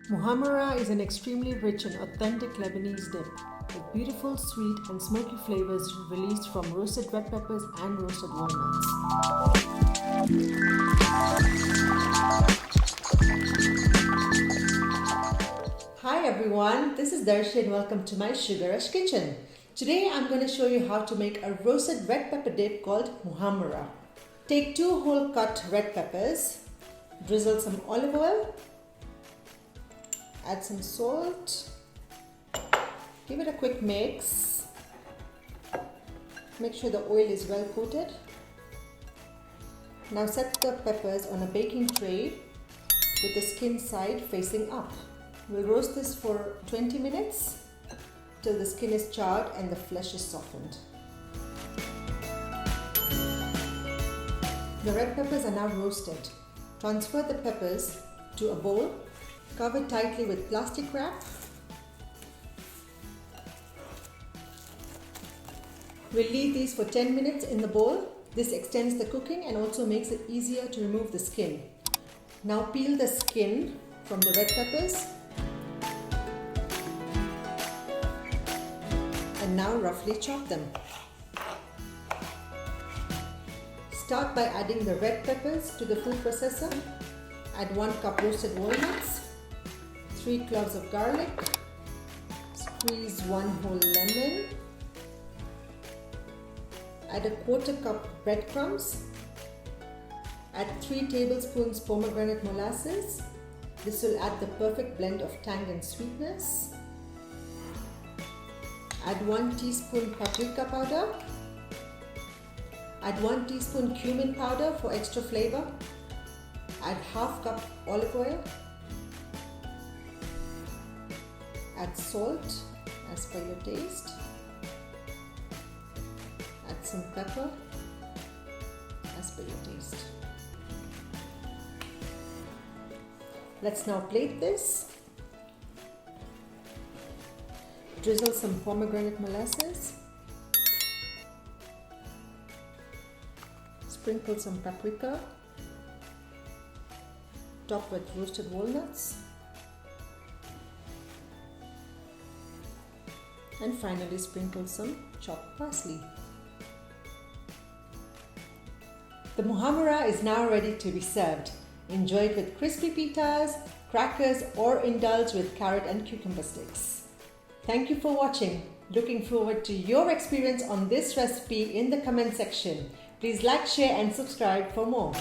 Muhammara is an extremely rich and authentic Lebanese dip with beautiful, sweet and smoky flavors released from roasted red peppers and roasted walnuts. Hi everyone, this is Darshi and welcome to my Sugarush kitchen. Today I'm going to show you how to make a roasted red pepper dip called Muhammara. Take 2 whole cut red peppers, drizzle some olive oil, add some salt, give it a quick mix, make sure the oil is well coated. Now set the peppers on a baking tray with the skin side facing up. We'll roast this for 20 minutes till the skin is charred and the flesh is softened. The red peppers are now roasted. Transfer the peppers to a bowl. Cover tightly with plastic wrap. We'll leave these for 10 minutes in the bowl. This extends the cooking and also makes it easier to remove the skin. Now peel the skin from the red peppers. And now roughly chop them. Start by adding the red peppers to the food processor. Add 1 cup roasted walnuts, 3 cloves of garlic, squeeze 1 whole lemon, add a 1/4 cup breadcrumbs, add 3 tablespoons pomegranate molasses. This will add the perfect blend of tang and sweetness. Add 1 teaspoon paprika powder. Add 1 teaspoon cumin powder for extra flavor. Add 1/2 cup olive oil. Add salt as per your taste. Add some pepper as per your taste. Let's now plate this. Drizzle some pomegranate molasses. Sprinkle some paprika. Top with roasted walnuts. And finally sprinkle some chopped parsley. The Muhammara is now ready to be served. Enjoy it with crispy pittas, crackers, or indulge with carrot and cucumber sticks. Thank you for watching. Looking forward to your experience on this recipe in the comment section. Please like, share and subscribe for more.